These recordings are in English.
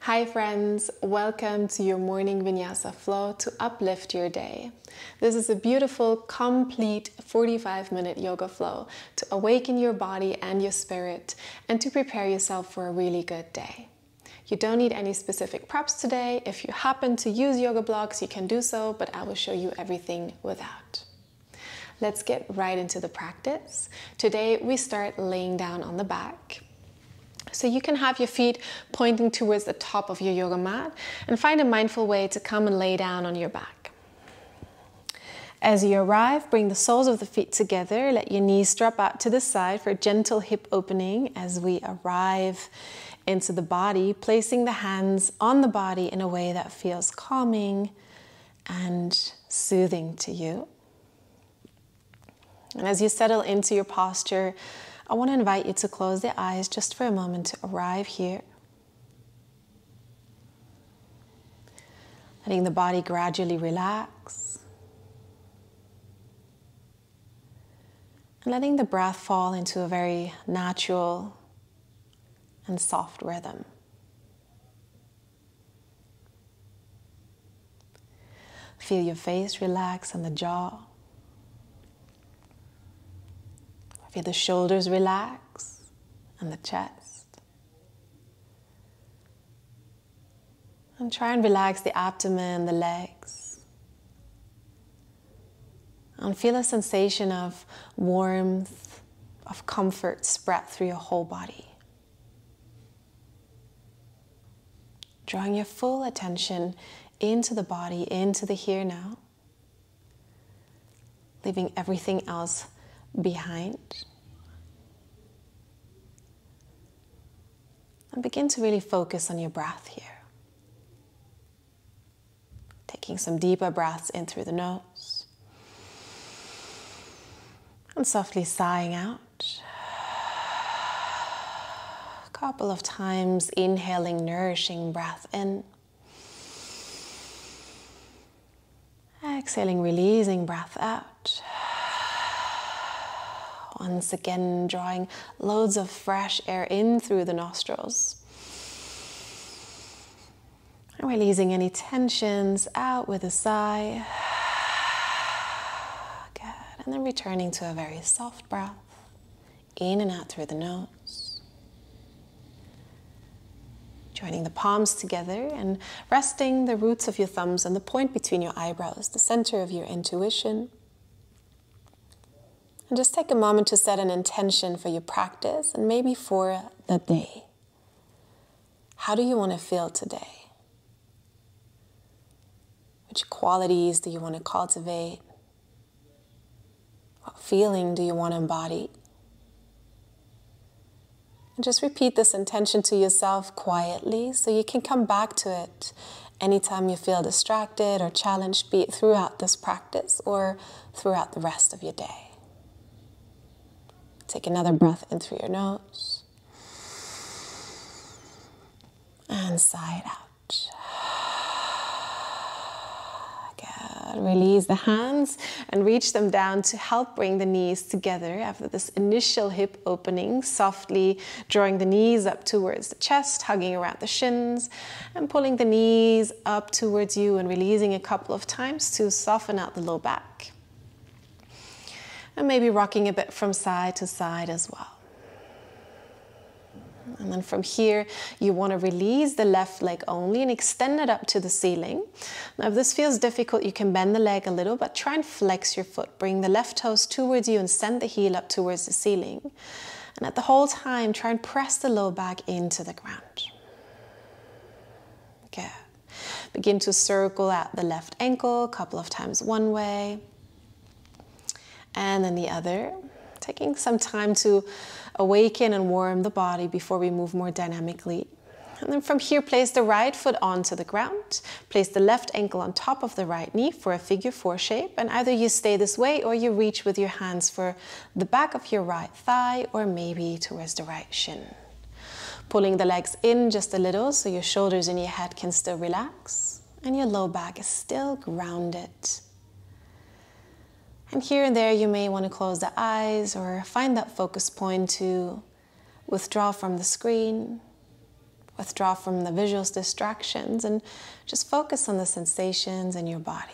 Hi friends, welcome to your morning Vinyasa Flow to uplift your day. This is a beautiful, complete 45-minute yoga flow to awaken your body and your spirit and to prepare yourself for a really good day. You don't need any specific props today. If you happen to use yoga blocks, you can do so, but I will show you everything without. Let's get right into the practice. Today we start laying down on the back. So you can have your feet pointing towards the top of your yoga mat and find a mindful way to come and lay down on your back. As you arrive, bring the soles of the feet together. Let your knees drop out to the side for a gentle hip opening as we arrive into the body, placing the hands on the body in a way that feels calming and soothing to you. And as you settle into your posture, I want to invite you to close the eyes just for a moment to arrive here. Letting the body gradually relax. And letting the breath fall into a very natural and soft rhythm. Feel your face relax and the jaw. Feel the shoulders relax and the chest. And try and relax the abdomen, the legs. And feel a sensation of warmth, of comfort spread through your whole body. Drawing your full attention into the body, into the here now. Leaving everything else behind. And begin to really focus on your breath here. Taking some deeper breaths in through the nose. And softly sighing out. A couple of times inhaling nourishing breath in. Exhaling, releasing breath out. Once again, drawing loads of fresh air in through the nostrils. And releasing any tensions out with a sigh. Good. And then returning to a very soft breath. In and out through the nose. Joining the palms together and resting the roots of your thumbs on the point between your eyebrows, the center of your intuition. And just take a moment to set an intention for your practice and maybe for the day. How do you want to feel today? Which qualities do you want to cultivate? What feeling do you want to embody? And just repeat this intention to yourself quietly so you can come back to it anytime you feel distracted or challenged, be it throughout this practice or throughout the rest of your day. Take another breath in through your nose. And sigh it out. Good. Release the hands and reach them down to help bring the knees together after this initial hip opening. Softly drawing the knees up towards the chest, hugging around the shins, and pulling the knees up towards you and releasing a couple of times to soften out the low back. And maybe rocking a bit from side to side as well. And then from here, you want to release the left leg only and extend it up to the ceiling. Now, if this feels difficult, you can bend the leg a little, but try and flex your foot. Bring the left toes towards you and send the heel up towards the ceiling. And at the whole time, try and press the low back into the ground. Good. Begin to circle out the left ankle a couple of times one way. And then the other, taking some time to awaken and warm the body before we move more dynamically. And then from here, place the right foot onto the ground. Place the left ankle on top of the right knee for a figure 4 shape. And either you stay this way or you reach with your hands for the back of your right thigh or maybe towards the right shin. Pulling the legs in just a little so your shoulders and your head can still relax. And your low back is still grounded. And here and there, you may want to close the eyes or find that focus point to withdraw from the screen Withdraw from the visuals distractions and just focus on the sensations in your body.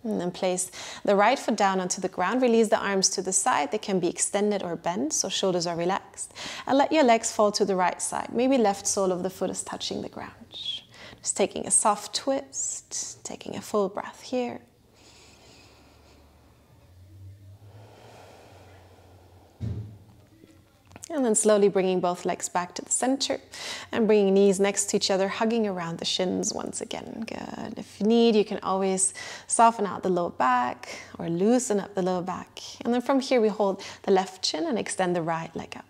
And then place the right foot down onto the ground. Release the arms to the side. They can be extended or bent, so shoulders are relaxed. And let your legs fall to the right side. Maybe left sole of the foot is touching the ground. Just taking a soft twist, taking a full breath here. And then slowly bringing both legs back to the center and bringing knees next to each other, hugging around the shins once again. Good. If you need, you can always soften out the low back or loosen up the low back. And then from here, we hold the left shin and extend the right leg up.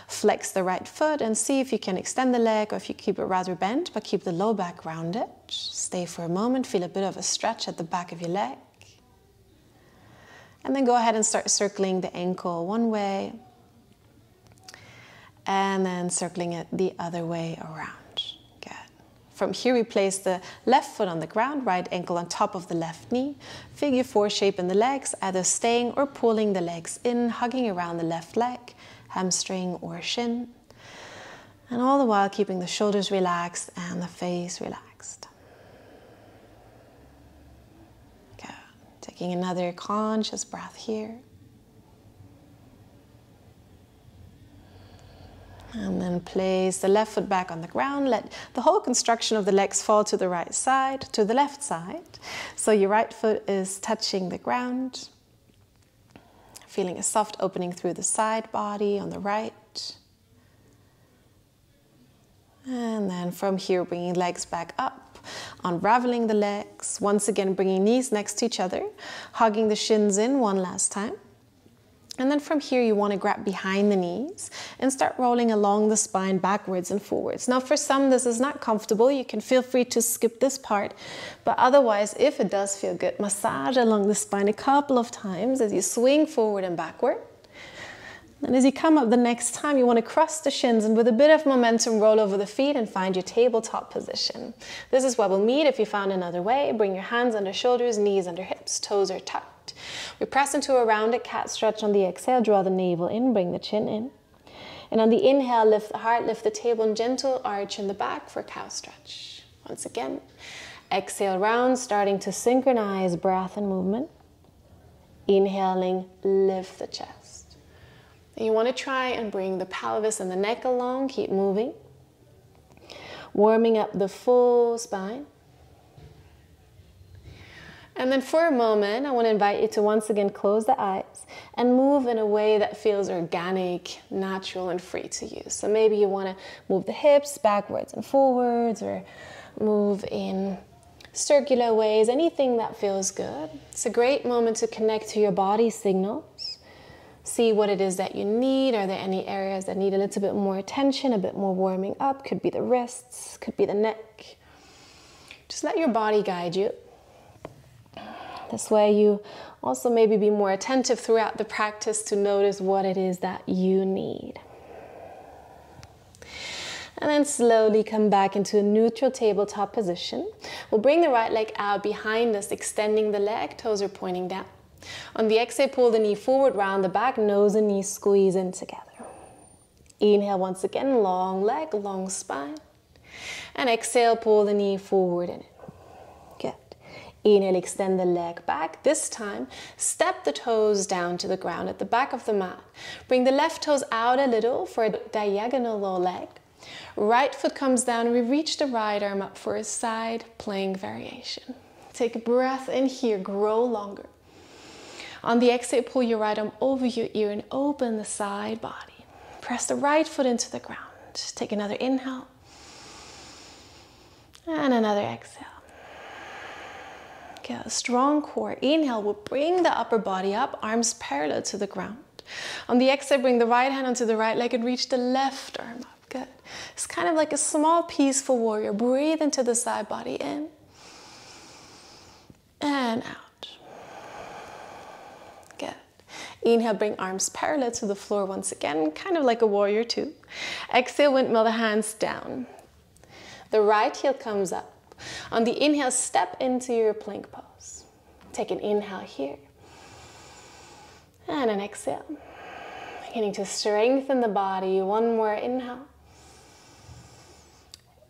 Flex the right foot and see if you can extend the leg, or if you keep it rather bent, but keep the low back rounded. Stay for a moment, feel a bit of a stretch at the back of your leg. And then go ahead and start circling the ankle one way, and then circling it the other way around. Good. From here, we place the left foot on the ground, right ankle on top of the left knee. Figure 4 shape in the legs, either staying or pulling the legs in, hugging around the left leg, hamstring or shin. And all the while keeping the shoulders relaxed and the face relaxed. Good. Taking another conscious breath here. And then place the left foot back on the ground. Let the whole construction of the legs fall to the right side, to the left side. So your right foot is touching the ground. Feeling a soft opening through the side body on the right. And then from here, bringing legs back up, unraveling the legs. Once again, bringing knees next to each other, hugging the shins in one last time. And then from here, you want to grab behind the knees and start rolling along the spine backwards and forwards. Now, for some, this is not comfortable. You can feel free to skip this part. But otherwise, if it does feel good, massage along the spine a couple of times as you swing forward and backward. And as you come up the next time, you want to cross the shins and with a bit of momentum, roll over the feet and find your tabletop position. This is where we'll meet. If you found another way, bring your hands under shoulders, knees under hips, toes are tucked. We press into a rounded cat stretch on the exhale, draw the navel in, bring the chin in. And on the inhale, lift the heart, lift the tailbone, gentle arch in the back for cow stretch. Once again, exhale round, starting to synchronize breath and movement. Inhaling, lift the chest. And you want to try and bring the pelvis and the neck along, keep moving. Warming up the full spine. And then for a moment, I want to invite you to once again close the eyes and move in a way that feels organic, natural, and free to you. So maybe you want to move the hips backwards and forwards, or move in circular ways, anything that feels good. It's a great moment to connect to your body signals. See what it is that you need. Are there any areas that need a little bit more attention, a bit more warming up? Could be the wrists, could be the neck. Just let your body guide you. This way you also maybe be more attentive throughout the practice to notice what it is that you need. And then slowly come back into a neutral tabletop position. We'll bring the right leg out behind us, extending the leg, toes are pointing down. On the exhale, pull the knee forward, round the back, nose and knees squeeze in together. Inhale once again, long leg, long spine. And exhale, pull the knee forward and in. Inhale, extend the leg back. This time, step the toes down to the ground at the back of the mat. Bring the left toes out a little for a diagonal low leg. Right foot comes down and we reach the right arm up for a side plank variation. Take a breath in here, grow longer. On the exhale, pull your right arm over your ear and open the side body. Press the right foot into the ground. Take another inhale and another exhale. Get a strong core. Inhale will bring the upper body up, arms parallel to the ground. On the exhale, bring the right hand onto the right leg and reach the left arm up. Good. It's kind of like a small peaceful warrior. Breathe into the side body in and out. Good. Inhale, bring arms parallel to the floor once again, kind of like a warrior two. Exhale, windmill the hands down. The right heel comes up. On the inhale, step into your plank pose. Take an inhale here. And an exhale. Beginning to strengthen the body. One more inhale.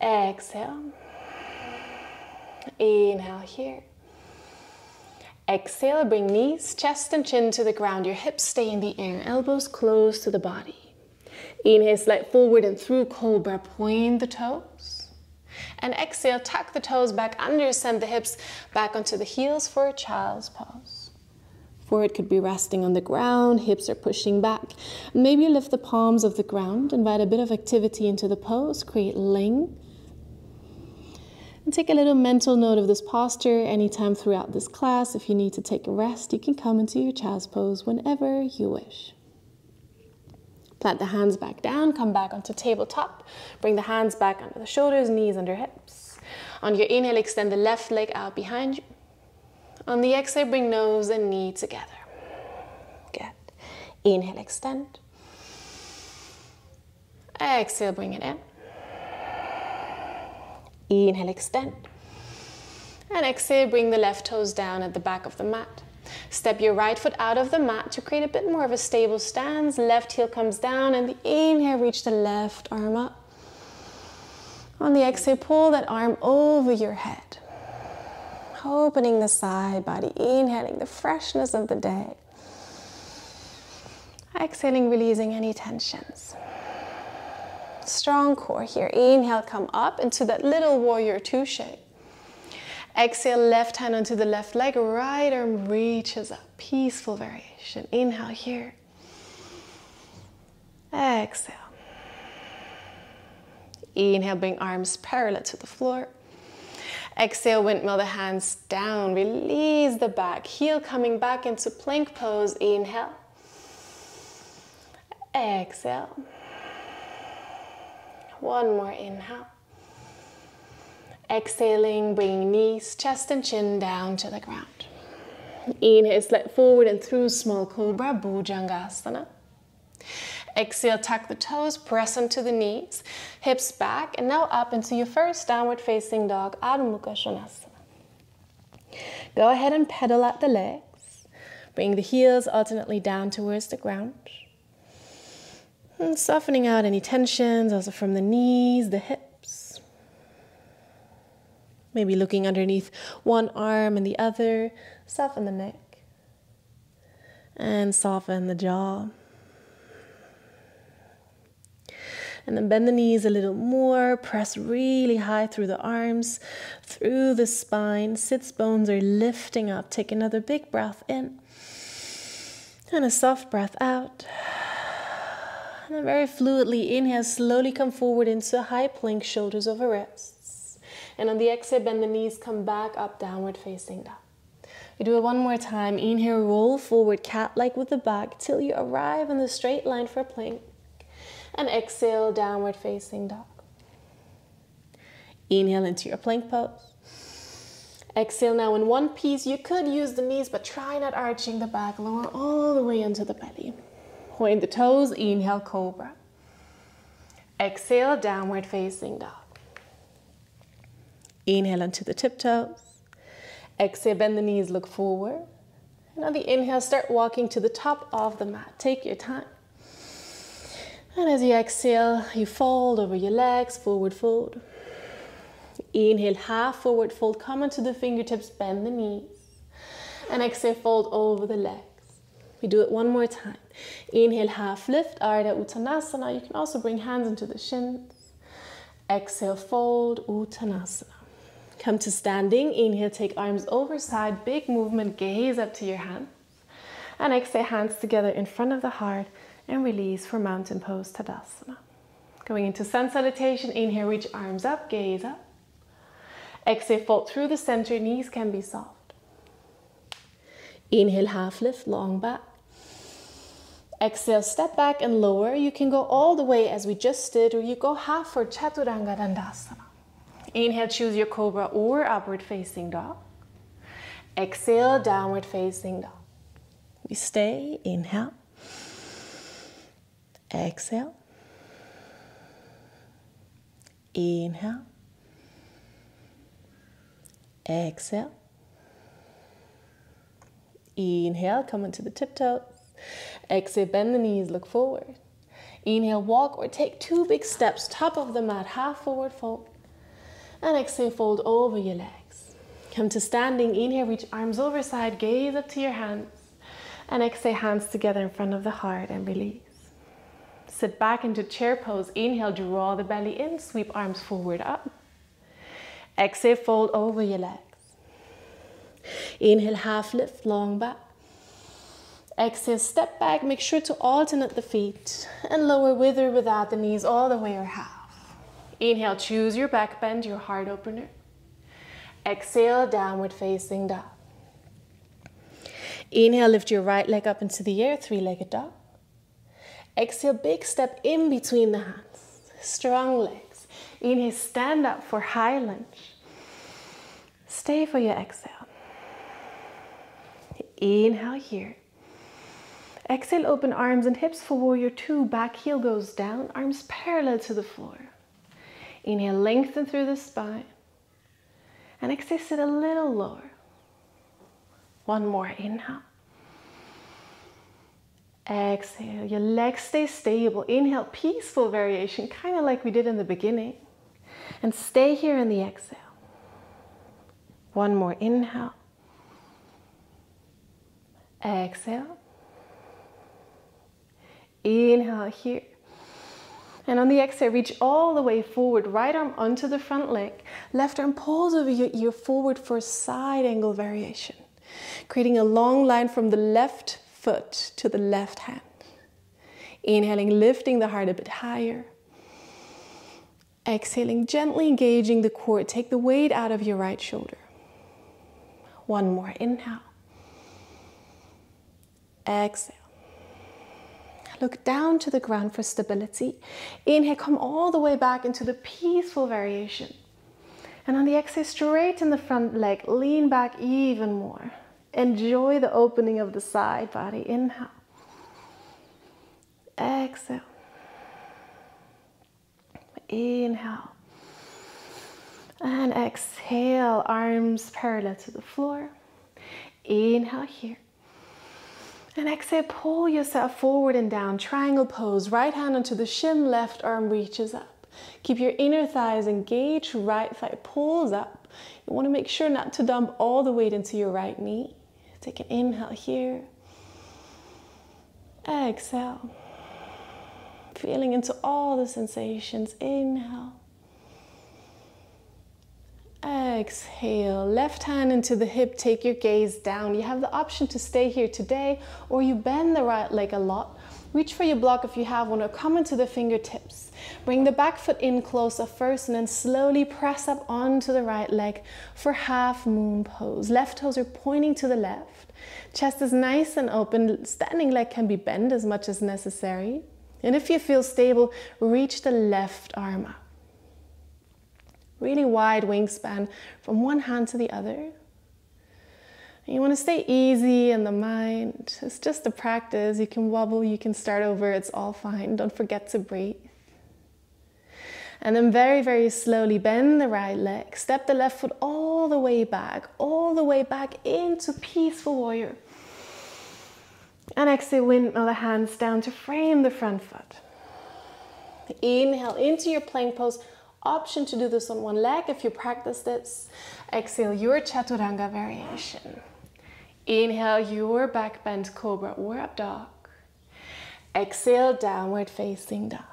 Exhale. Inhale here. Exhale, bring knees, chest and chin to the ground. Your hips stay in the air, elbows close to the body. Inhale, slide forward and through cobra, point the toes. And exhale, tuck the toes back under, send the hips back onto the heels for a child's pose. Forehead could be resting on the ground, hips are pushing back. Maybe you lift the palms off the ground, invite a bit of activity into the pose, create length. And take a little mental note of this posture anytime throughout this class. If you need to take a rest, you can come into your child's pose whenever you wish. Plant the hands back down, come back onto tabletop. Bring the hands back under the shoulders, knees under hips. On your inhale, extend the left leg out behind you. On the exhale, bring nose and knee together. Good. Inhale, extend. Exhale, bring it in. Inhale, extend. And exhale, bring the left toes down at the back of the mat. Step your right foot out of the mat to create a bit more of a stable stance. Left heel comes down, and the inhale, reach the left arm up. On the exhale, pull that arm over your head. Opening the side body, inhaling the freshness of the day. Exhaling, releasing any tensions. Strong core here. Inhale, come up into that little warrior two shape. Exhale, left hand onto the left leg, right arm reaches up. Peaceful variation. Inhale here. Exhale. Inhale, bring arms parallel to the floor. Exhale, windmill the hands down. Release the back. Heel coming back into plank pose. Inhale. Exhale. One more inhale. Exhaling, bring knees, chest and chin down to the ground. Inhale, slide forward and through small cobra, Bhujangasana. Exhale, tuck the toes, press onto the knees, hips back, and now up into your first downward facing dog, Adho Mukha Svanasana. Go ahead and pedal out the legs. Bring the heels alternately down towards the ground. And softening out any tensions, also from the knees, the hips. Maybe looking underneath one arm and the other. Soften the neck. And soften the jaw. And then bend the knees a little more. Press really high through the arms, through the spine. Sits bones are lifting up. Take another big breath in. And a soft breath out. And then very fluidly inhale, slowly come forward into a high plank, shoulders over wrists. And on the exhale, bend the knees, come back up, downward facing dog. We do it one more time. Inhale, roll forward, cat-like with the back, till you arrive in the straight line for a plank. And exhale, downward facing dog. Inhale into your plank pose. Exhale now in one piece. You could use the knees, but try not arching the back. Lower all the way into the belly. Point the toes, inhale, cobra. Exhale, downward facing dog. Inhale onto the tiptoes. Exhale, bend the knees, look forward. And on the inhale, start walking to the top of the mat. Take your time. And as you exhale, you fold over your legs, forward fold. Inhale, half forward fold, come onto the fingertips, bend the knees. And exhale, fold over the legs. We do it one more time. Inhale, half lift, Ardha Uttanasana. You can also bring hands into the shins. Exhale, fold, Uttanasana. Come to standing. Inhale, take arms over side, big movement, gaze up to your hands. And exhale, hands together in front of the heart and release for mountain pose, Tadasana. Going into sun salutation, inhale, reach arms up, gaze up. Exhale, fold through the center, knees can be soft. Inhale, half lift, long back. Exhale, step back and lower. You can go all the way as we just did, or you go half for Chaturanga Dandasana. Inhale, choose your cobra or upward facing dog. Exhale, downward facing dog. We stay, inhale. Exhale. Inhale. Exhale. Inhale, come into the tiptoes. Exhale, bend the knees, look forward. Inhale, walk or take two big steps, top of the mat, half forward fold. And exhale, fold over your legs. Come to standing. Inhale, reach arms over side, gaze up to your hands. And exhale, hands together in front of the heart and release. Sit back into chair pose. Inhale, draw the belly in, sweep arms forward up. Exhale, fold over your legs. Inhale, half lift, long back. Exhale, step back, make sure to alternate the feet and lower with or without the knees all the way or half. Inhale, choose your back bend, your heart opener. Exhale, downward facing dog. Inhale, lift your right leg up into the air, three-legged dog. Exhale, big step in between the hands, strong legs. Inhale, stand up for high lunge. Stay for your exhale. Inhale here. Exhale, open arms and hips for warrior two. Back heel goes down, arms parallel to the floor. Inhale, lengthen through the spine. And exhale, sit a little lower. One more, inhale. Exhale, your legs stay stable. Inhale, peaceful variation, kind of like we did in the beginning. And stay here in the exhale. One more, inhale. Exhale. Inhale here. And on the exhale, reach all the way forward. Right arm onto the front leg. Left arm pulls over your ear forward for a side angle variation. Creating a long line from the left foot to the left hand. Inhaling, lifting the heart a bit higher. Exhaling, gently engaging the core. Take the weight out of your right shoulder. One more, inhale. Exhale. Look down to the ground for stability. Inhale, come all the way back into the peaceful variation. And on the exhale, straighten the front leg, lean back even more. Enjoy the opening of the side body. Inhale. Exhale. Inhale. And exhale, arms parallel to the floor. Inhale here. And exhale, pull yourself forward and down, triangle pose. Right hand onto the shin, left arm reaches up. Keep your inner thighs engaged, right thigh pulls up. You want to make sure not to dump all the weight into your right knee. Take an inhale here. Exhale. Feeling into all the sensations. Inhale. Exhale, left hand into the hip, take your gaze down. You have the option to stay here today, or you bend the right leg a lot. Reach for your block if you have one, or come into the fingertips. Bring the back foot in closer first, and then slowly press up onto the right leg for half moon pose. Left toes are pointing to the left. Chest is nice and open. Standing leg can be bent as much as necessary. And if you feel stable, reach the left arm up. Really wide wingspan from one hand to the other. And you want to stay easy in the mind. It's just a practice. You can wobble, you can start over. It's all fine. Don't forget to breathe. And then very, very slowly bend the right leg. Step the left foot all the way back into peaceful warrior. And exhale, windmill the hands down to frame the front foot. Inhale into your plank pose. Option to do this on one leg if you practice this. Exhale, your chaturanga variation. Inhale, your back bend cobra or up dog. Exhale, downward facing dog.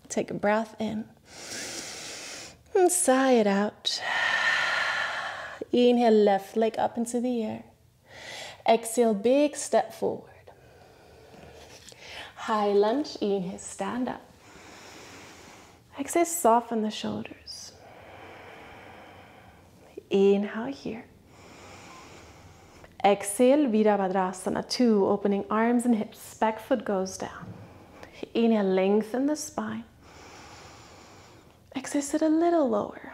Take a breath in and sigh it out. Inhale, left leg up into the air. Exhale, big step forward. High lunge, inhale, stand up. Exhale, soften the shoulders. Inhale here. Exhale, Virabhadrasana 2, opening arms and hips. Back foot goes down. Inhale, lengthen the spine. Exhale, sit a little lower.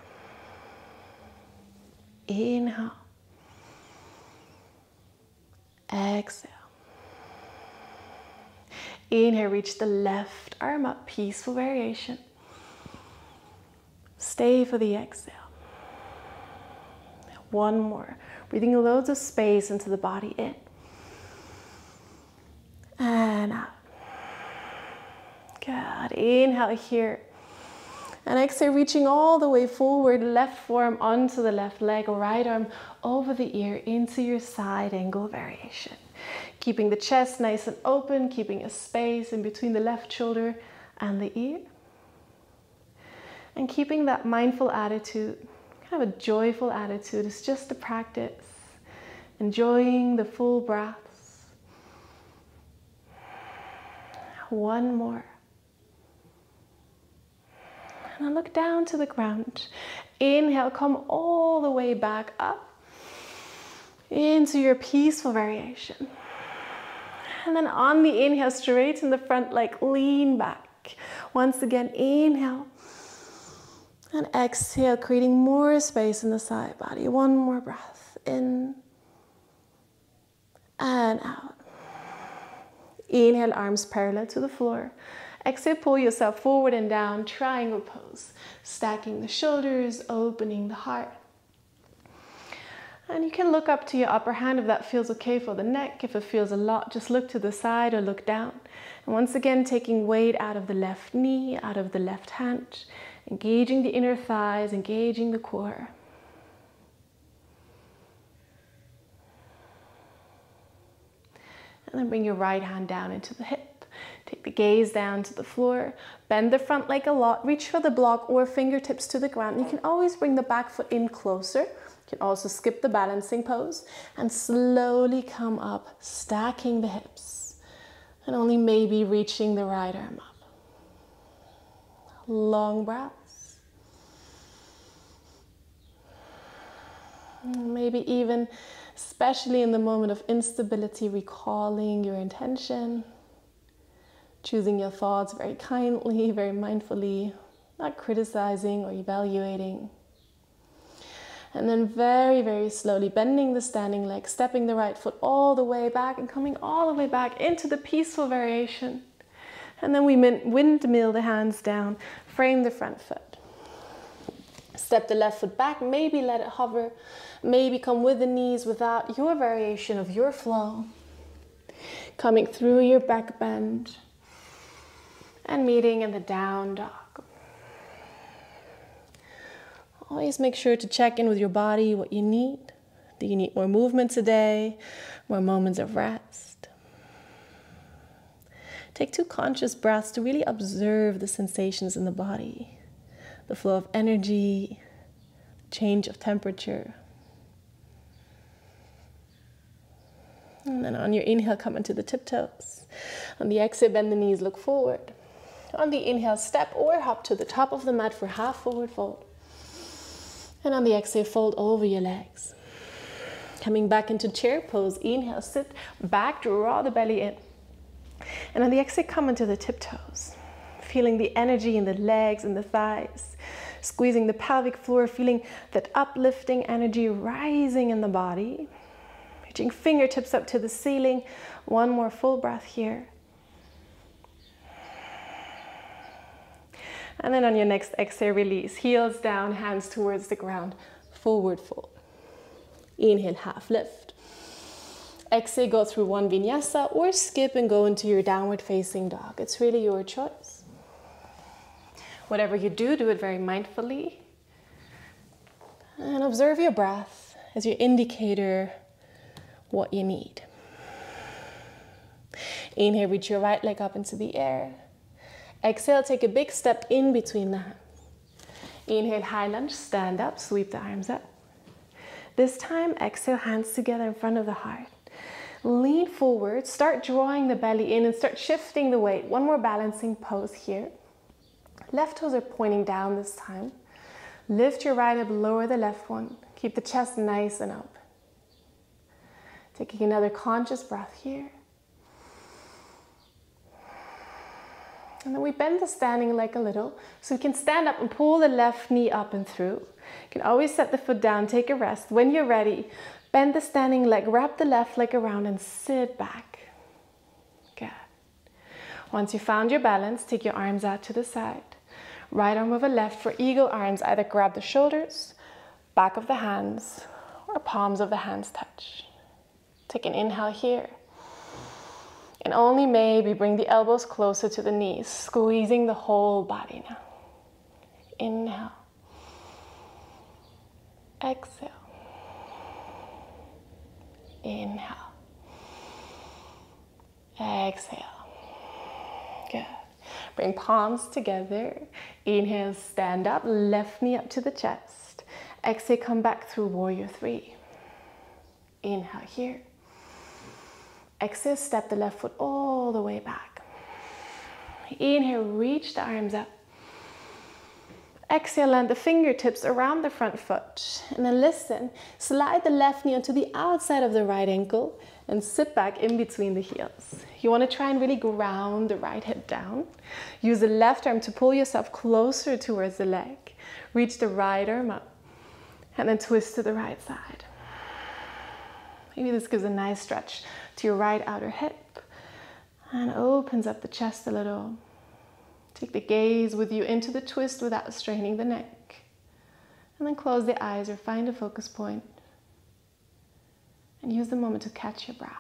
Inhale. Exhale. Inhale, reach the left arm up, peaceful variation. Stay for the exhale. One more. Breathing loads of space into the body. In. And out. Good. Inhale here. And exhale, reaching all the way forward, left forearm onto the left leg, right arm over the ear into your side angle variation. Keeping the chest nice and open, keeping a space in between the left shoulder and the ear. And keeping that mindful attitude, kind of a joyful attitude. It's just a practice. Enjoying the full breaths. One more. And then look down to the ground. Inhale, come all the way back up into your peaceful variation. And then on the inhale, straighten the front leg, lean back. Once again, inhale. And exhale, creating more space in the side body. One more breath. In and out. Inhale, arms parallel to the floor. Exhale, pull yourself forward and down, triangle pose. Stacking the shoulders, opening the heart. And you can look up to your upper hand if that feels okay for the neck. If it feels a lot, just look to the side or look down. And once again, taking weight out of the left knee, out of the left hand. Engaging the inner thighs, engaging the core. And then bring your right hand down into the hip. Take the gaze down to the floor. Bend the front leg a lot. Reach for the block or fingertips to the ground. You can always bring the back foot in closer. You can also skip the balancing pose and slowly come up, stacking the hips. And only maybe reaching the right arm up. Long breaths. Maybe even, especially in the moment of instability, recalling your intention. Choosing your thoughts very kindly, very mindfully, not criticizing or evaluating. And then very, very slowly bending the standing leg, stepping the right foot all the way back and coming all the way back into the peaceful variation. And then we windmill the hands down, frame the front foot. Step the left foot back, maybe let it hover, maybe come with the knees without your variation of your flow. Coming through your back bend. And meeting in the down dog. Always make sure to check in with your body, what you need. Do you need more movement today? More moments of rest? Take 2 conscious breaths to really observe the sensations in the body. The flow of energy, change of temperature. And then on your inhale, come into the tiptoes. On the exhale, bend the knees, look forward. On the inhale, step or hop to the top of the mat for half forward fold. And on the exhale, fold over your legs. Coming back into chair pose, inhale, sit back, draw the belly in. And on the exhale, come into the tiptoes. Feeling the energy in the legs and the thighs. Squeezing the pelvic floor, feeling that uplifting energy rising in the body. Reaching fingertips up to the ceiling. One more full breath here. And then on your next exhale, release. Heels down, hands towards the ground. Forward fold. Inhale, half lift. Exhale, go through one vinyasa or skip and go into your downward facing dog. It's really your choice. Whatever you do, do it very mindfully. And observe your breath as your indicator what you need. Inhale, reach your right leg up into the air. Exhale, take a big step in between the hands. Inhale, high lunge, stand up, sweep the arms up. This time, exhale, hands together in front of the heart. Lean forward, start drawing the belly in and start shifting the weight. One more balancing pose here. Left toes are pointing down this time. Lift your right hip, lower the left one. Keep the chest nice and up. Taking another conscious breath here. And then we bend the standing leg a little, so we can stand up and pull the left knee up and through. You can always set the foot down, take a rest. When you're ready, bend the standing leg, wrap the left leg around and sit back. Good. Once you found your balance, take your arms out to the side. Right arm over left for eagle arms. Either grab the shoulders, back of the hands, or palms of the hands touch. Take an inhale here. And only maybe bring the elbows closer to the knees, squeezing the whole body now. Inhale. Exhale. Inhale. Exhale. Good. Bring palms together. Inhale, stand up, left knee up to the chest. Exhale, come back through warrior three. Inhale here. Exhale, step the left foot all the way back. Inhale, reach the arms up. Exhale, land the fingertips around the front foot. And then listen, slide the left knee onto the outside of the right ankle and sit back in between the heels. You want to try and really ground the right hip down. Use the left arm to pull yourself closer towards the leg. Reach the right arm up and then twist to the right side. Maybe this gives a nice stretch to your right outer hip and opens up the chest a little. Take the gaze with you into the twist without straining the neck. And then close the eyes or find a focus point. And use the moment to catch your breath.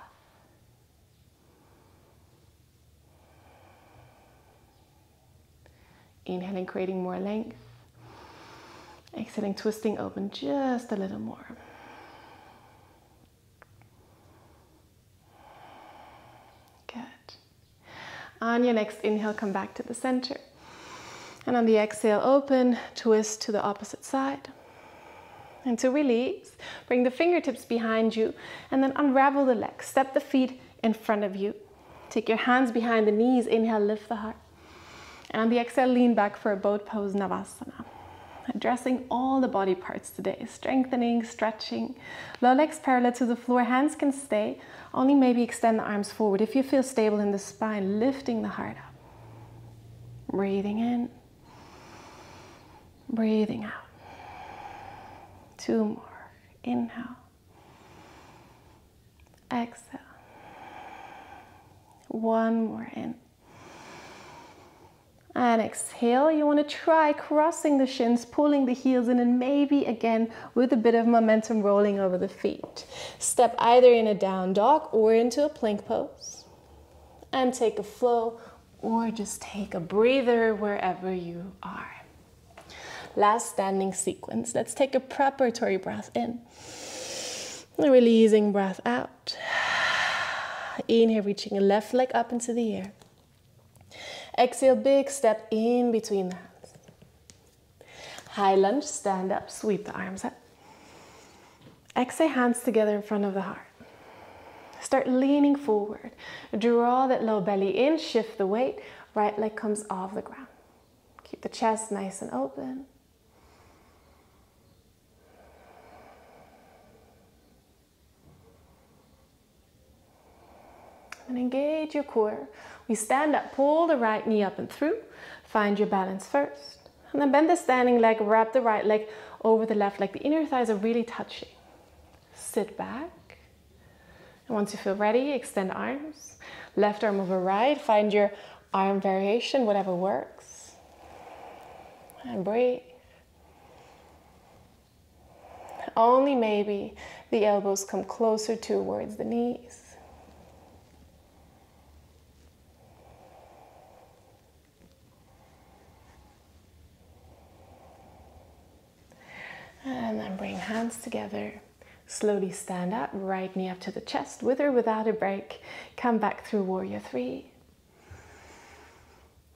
Inhaling, creating more length. Exhaling, twisting open just a little more. Good. On your next inhale, come back to the center. And on the exhale, open, twist to the opposite side. And to release, bring the fingertips behind you and then unravel the legs. Step the feet in front of you. Take your hands behind the knees. Inhale, lift the heart. And on the exhale, lean back for a boat pose, Navasana. Addressing all the body parts today. Strengthening, stretching. Low legs parallel to the floor. Hands can stay. Only maybe extend the arms forward. If you feel stable in the spine, lifting the heart up. Breathing in. Breathing out. 2 more. Inhale. Exhale. 1 more in. And exhale. You want to try crossing the shins, pulling the heels in, and maybe again with a bit of momentum rolling over the feet. Step either in a down dog or into a plank pose. And take a flow or just take a breather wherever you are. Last standing sequence. Let's take a preparatory breath in. Releasing breath out. Inhale, reaching a left leg up into the air. Exhale, big step in between the hands. High lunge, stand up, sweep the arms up. Exhale, hands together in front of the heart. Start leaning forward. Draw that low belly in, shift the weight. Right leg comes off the ground. Keep the chest nice and open. And engage your core. We stand up, pull the right knee up and through. Find your balance first. And then bend the standing leg, wrap the right leg over the left leg. The inner thighs are really touching. Sit back. And once you feel ready, extend arms. Left arm over right. Find your arm variation, whatever works. And breathe. Only maybe the elbows come closer towards the knees. And then bring hands together. Slowly stand up, right knee up to the chest, with or without a break. Come back through warrior three.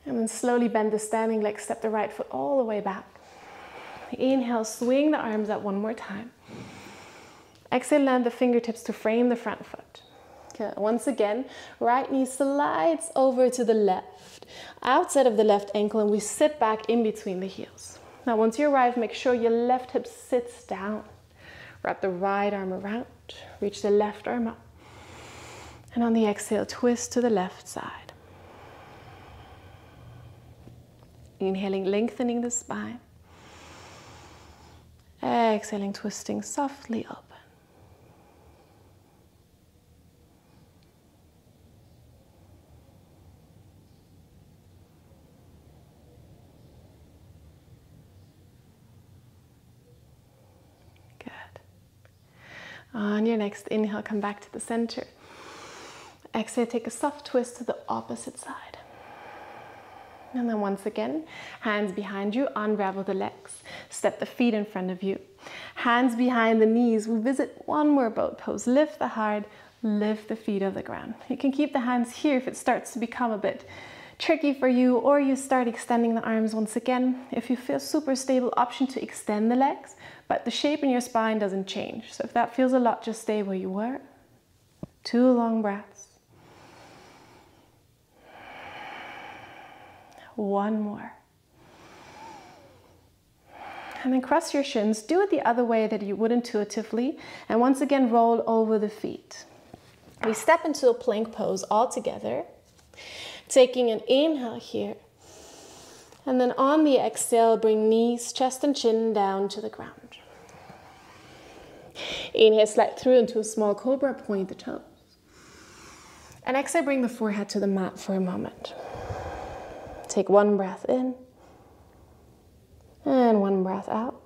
And then slowly bend the standing leg, step the right foot all the way back. Inhale, swing the arms up 1 more time. Exhale, land the fingertips to frame the front foot. Okay, once again, right knee slides over to the left, outside of the left ankle, and we sit back in between the heels. Now, once you arrive, make sure your left hip sits down. Wrap the right arm around, reach the left arm up. And on the exhale, twist to the left side. Inhaling, lengthening the spine. Exhaling, twisting softly open. On your next inhale, come back to the center. Exhale, take a soft twist to the opposite side. And then once again, hands behind you, unravel the legs. Step the feet in front of you. Hands behind the knees. We visit one more boat pose. Lift the heart, lift the feet off the ground. You can keep the hands here if it starts to become a bit tricky for you, or you start extending the arms once again. If you feel super stable, option to extend the legs, but the shape in your spine doesn't change. So if that feels a lot, just stay where you were. 2 long breaths. 1 more. And then cross your shins. Do it the other way that you would intuitively. And once again, roll over the feet. We step into a plank pose all together. Taking an inhale here. And then on the exhale, bring knees, chest and chin down to the ground. Inhale, slide through into a small cobra, point the toes. And exhale, bring the forehead to the mat for a moment. Take 1 breath in. And 1 breath out.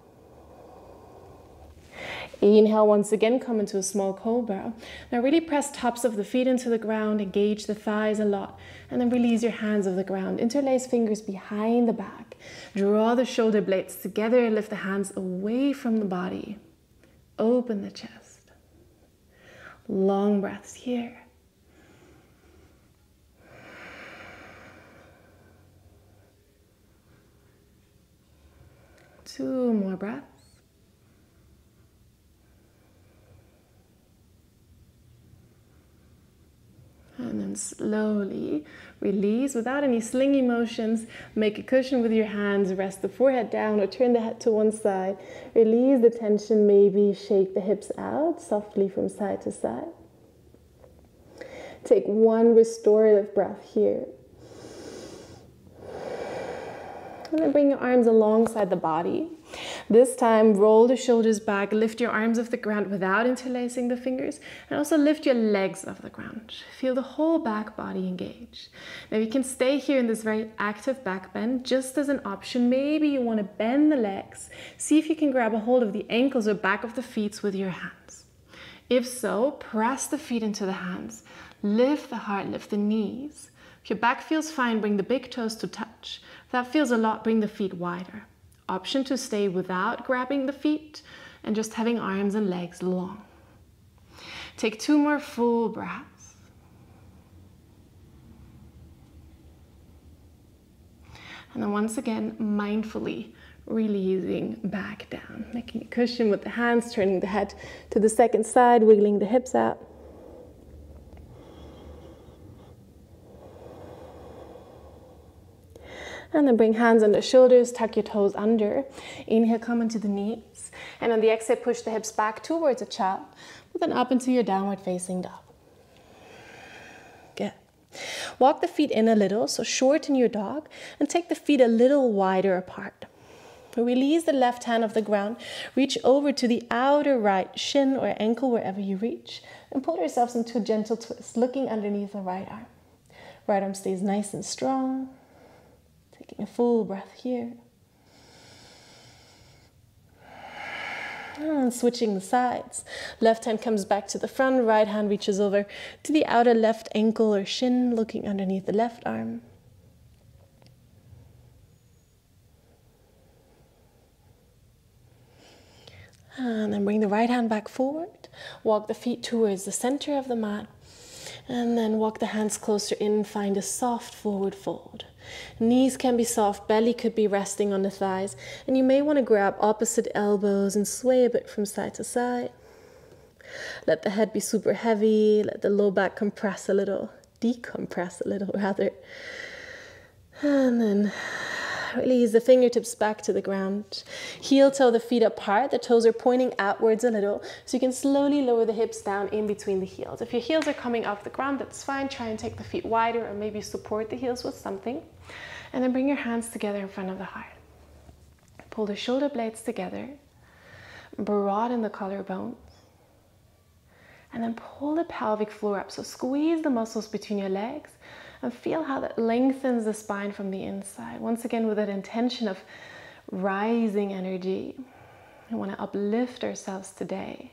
Inhale, once again, come into a small cobra. Now really press tops of the feet into the ground, engage the thighs a lot, and then release your hands off the ground. Interlace fingers behind the back. Draw the shoulder blades together and lift the hands away from the body. Open the chest. Long breaths here. Two more breaths. And then slowly release without any slingy motions. Make a cushion with your hands. Rest the forehead down or turn the head to one side. Release the tension. Maybe shake the hips out softly from side to side. Take 1 restorative breath here. And then bring your arms alongside the body. This time, roll the shoulders back, lift your arms off the ground without interlacing the fingers, and also lift your legs off the ground. Feel the whole back body engage. Now you can stay here in this very active back bend just as an option. Maybe you want to bend the legs. See if you can grab a hold of the ankles or back of the feet with your hands. If so, press the feet into the hands. Lift the heart, lift the knees. If your back feels fine, bring the big toes to touch. If that feels a lot, bring the feet wider. Option to stay without grabbing the feet and just having arms and legs long. Take 2 more full breaths. And then once again, mindfully releasing back down. Making a cushion with the hands, turning the head to the second side, wiggling the hips out. And then bring hands under shoulders, tuck your toes under. Inhale, come into the knees. And on the exhale, push the hips back towards a child, but then up into your downward facing dog. Good. Walk the feet in a little, so shorten your dog, and take the feet a little wider apart. Release the left hand off the ground, reach over to the outer right shin or ankle, wherever you reach, and pull yourselves into a gentle twist, looking underneath the right arm. Right arm stays nice and strong. Taking a full breath here. And switching the sides. Left hand comes back to the front, right hand reaches over to the outer left ankle or shin, looking underneath the left arm. And then bring the right hand back forward. Walk the feet towards the center of the mat. And then walk the hands closer in, find a soft forward fold. Knees can be soft, belly could be resting on the thighs, and you may want to grab opposite elbows and sway a bit from side to side. Let the head be super heavy, let the low back compress a little, decompress a little rather. And then release the fingertips back to the ground. Heel toe the feet apart. The toes are pointing outwards a little, so you can slowly lower the hips down in between the heels. If your heels are coming off the ground, that's fine. Try and take the feet wider or maybe support the heels with something. And then bring your hands together in front of the heart. Pull the shoulder blades together. Broaden the collarbones. And then pull the pelvic floor up. So squeeze the muscles between your legs. And feel how that lengthens the spine from the inside. Once again, with that intention of rising energy. We want to uplift ourselves today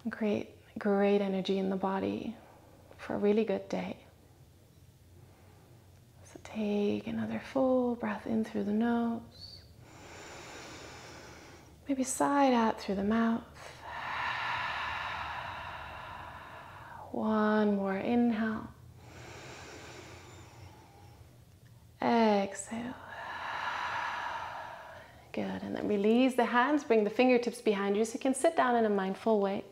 and create great energy in the body for a really good day. So Take another full breath in through the nose. Maybe sigh out through the mouth. One more inhale. Exhale. Good, and then release the hands, bring the fingertips behind you so you can sit down in a mindful way.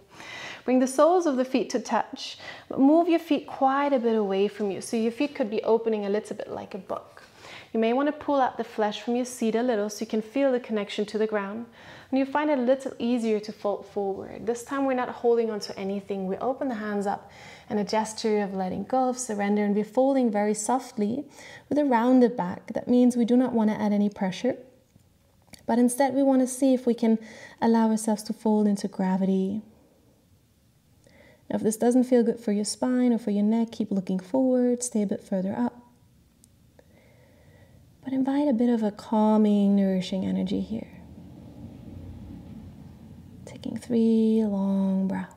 Bring the soles of the feet to touch, but move your feet quite a bit away from you. So your feet could be opening a little bit like a book. You may want to pull out the flesh from your seat a little so you can feel the connection to the ground. And you find it a little easier to fold forward. This time we're not holding onto anything. We open the hands up in a gesture of letting go, of surrender, and we're folding very softly with a rounded back. That means we do not want to add any pressure. But instead we want to see if we can allow ourselves to fold into gravity. Now if this doesn't feel good for your spine or for your neck, keep looking forward, stay a bit further up. But invite a bit of a calming, nourishing energy here. Taking 3 long breaths.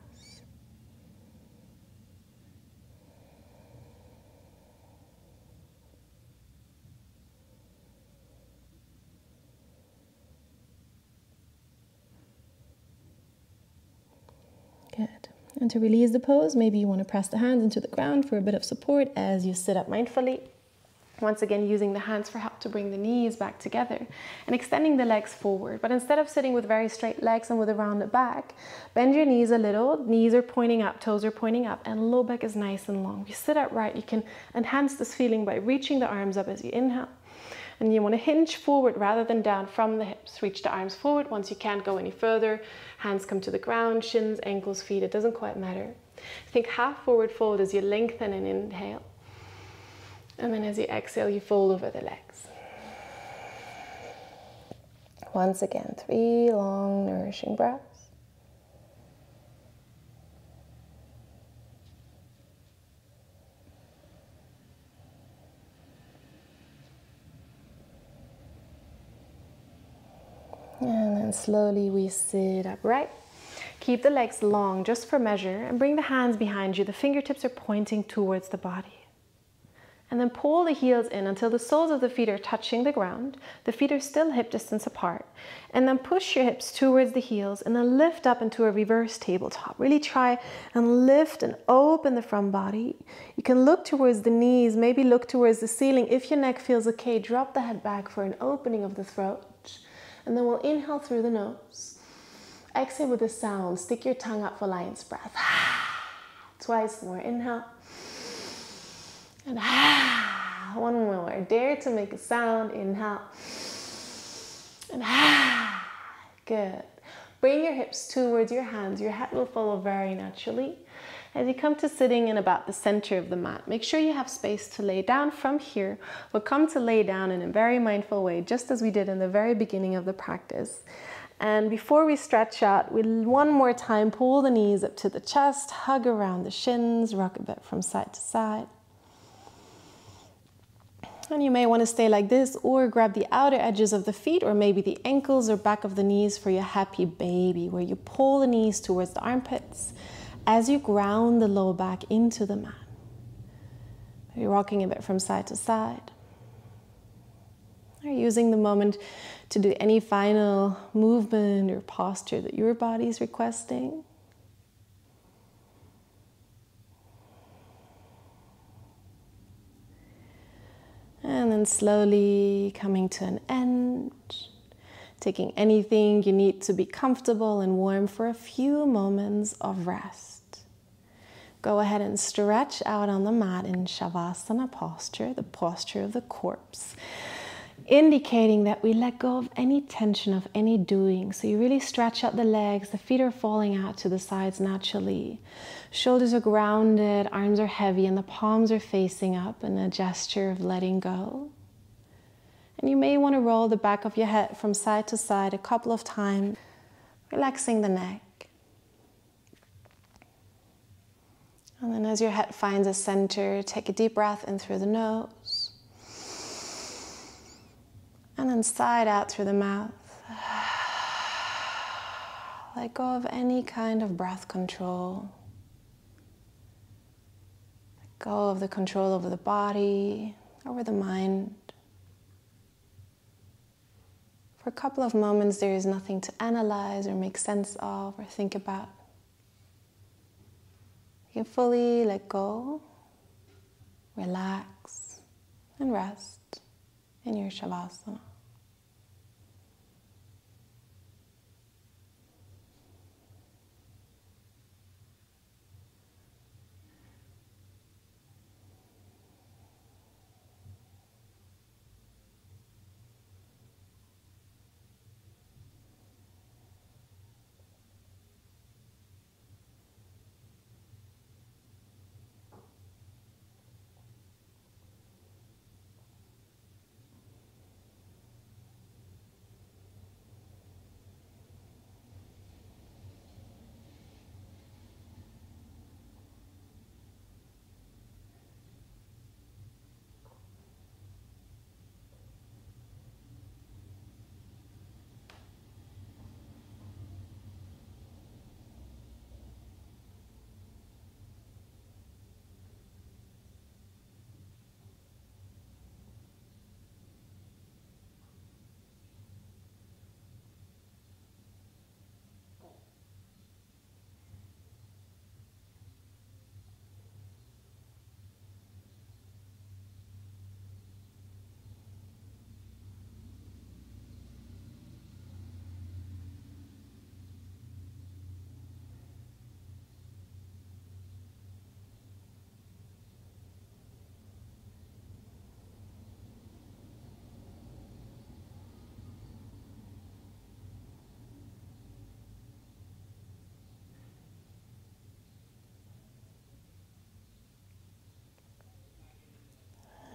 Good. And to release the pose, maybe you want to press the hands into the ground for a bit of support as you sit up mindfully. Once again, using the hands for help to bring the knees back together and extending the legs forward. But instead of sitting with very straight legs and with a rounded back, bend your knees a little. Knees are pointing up, toes are pointing up, and low back is nice and long. If you sit upright, you can enhance this feeling by reaching the arms up as you inhale. And you want to hinge forward rather than down from the hips. Reach the arms forward. Once you can't go any further, hands come to the ground, shins, ankles, feet. It doesn't quite matter. Think half forward fold as you lengthen and inhale. And then as you exhale, you fold over the legs. Once again, 3 long, nourishing breaths. And then slowly we sit upright. Keep the legs long just for measure and bring the hands behind you. The fingertips are pointing towards the body. And then pull the heels in until the soles of the feet are touching the ground. The feet are still hip distance apart. And then push your hips towards the heels and then lift up into a reverse tabletop. Really try and lift and open the front body. You can look towards the knees, maybe look towards the ceiling. If your neck feels okay, drop the head back for an opening of the throat. And then we'll inhale through the nose. Exhale with a sound. Stick your tongue up for lion's breath. Twice more. Inhale. And one more. Dare to make a sound. Inhale. And good. Bring your hips towards your hands. Your head will follow very naturally. As you come to sitting in about the center of the mat, make sure you have space to lay down. From here, we'll come to lay down in a very mindful way, just as we did in the very beginning of the practice. And before we stretch out, we'll one more time pull the knees up to the chest, hug around the shins, rock a bit from side to side. And you may want to stay like this or grab the outer edges of the feet or maybe the ankles or back of the knees for your happy baby, where you pull the knees towards the armpits as you ground the low back into the mat. You're rocking a bit from side to side. Or using the moment to do any final movement or posture that your body is requesting. And then slowly coming to an end, taking anything you need to be comfortable and warm for a few moments of rest. Go ahead and stretch out on the mat in Shavasana posture, the posture of the corpse, indicating that we let go of any tension of any doing. So you really stretch out the legs, the feet are falling out to the sides naturally. Shoulders are grounded, arms are heavy, and the palms are facing up in a gesture of letting go. And you may want to roll the back of your head from side to side a couple of times, relaxing the neck. And then as your head finds a center, take a deep breath in through the nose. And then side out through the mouth. Let go of any kind of breath control. Let go of the control over the body, over the mind. For a couple of moments, there is nothing to analyze or make sense of or think about. You can fully let go, relax, and rest in your Shavasana.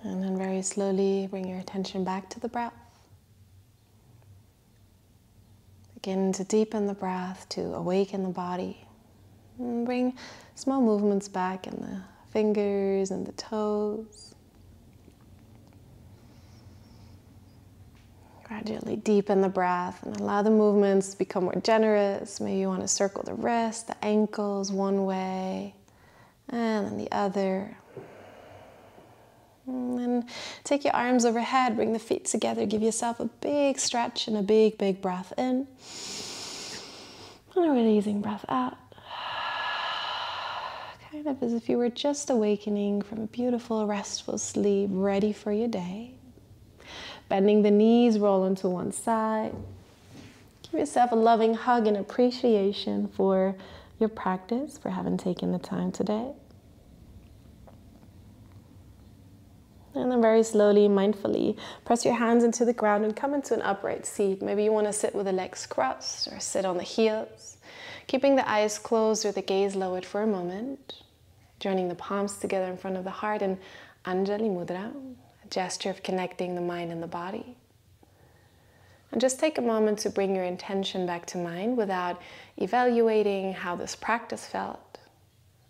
And then very slowly bring your attention back to the breath. Begin to deepen the breath, to awaken the body. And bring small movements back in the fingers and the toes. Gradually deepen the breath and allow the movements to become more generous. Maybe you want to circle the wrists, the ankles one way, and then the other. And then take your arms overhead, bring the feet together, give yourself a big stretch and a big, big breath in. And a releasing breath out. Kind of as if you were just awakening from a beautiful, restful sleep, ready for your day. Bending the knees, roll into one side. Give yourself a loving hug and appreciation for your practice, for having taken the time today. And then very slowly, mindfully, press your hands into the ground and come into an upright seat. Maybe you want to sit with the legs crossed or sit on the heels. Keeping the eyes closed or the gaze lowered for a moment. Joining the palms together in front of the heart in Anjali Mudra, a gesture of connecting the mind and the body. And just take a moment to bring your intention back to mind without evaluating how this practice felt.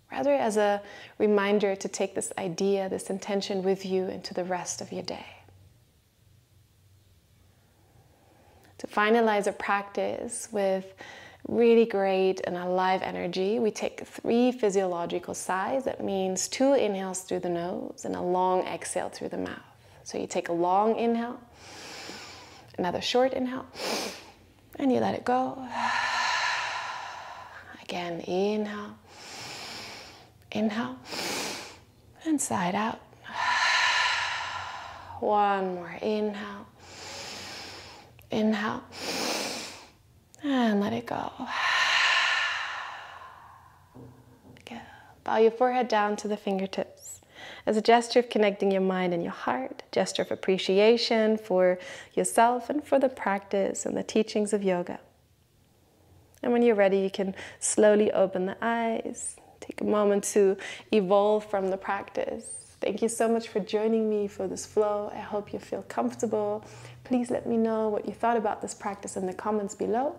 Rather as a reminder to take this idea, this intention with you into the rest of your day. To finalize a practice with really great and alive energy, we take 3 physiological sighs. That means 2 inhales through the nose and a long exhale through the mouth. So you take a long inhale, another short inhale, and you let it go. Again, inhale. Inhale, and side out. One more inhale. Inhale, and let it go. Good. Bow your forehead down to the fingertips as a gesture of connecting your mind and your heart, a gesture of appreciation for yourself and for the practice and the teachings of yoga. And when you're ready, you can slowly open the eyes. Take a moment to evolve from the practice. Thank you so much for joining me for this flow. I hope you feel comfortable. Please let me know what you thought about this practice in the comments below.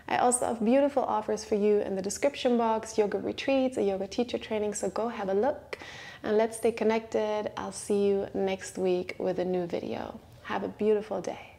I also have beautiful offers for you in the description box, yoga retreats, a yoga teacher training, so go have a look and let's stay connected. I'll see you next week with a new video. Have a beautiful day.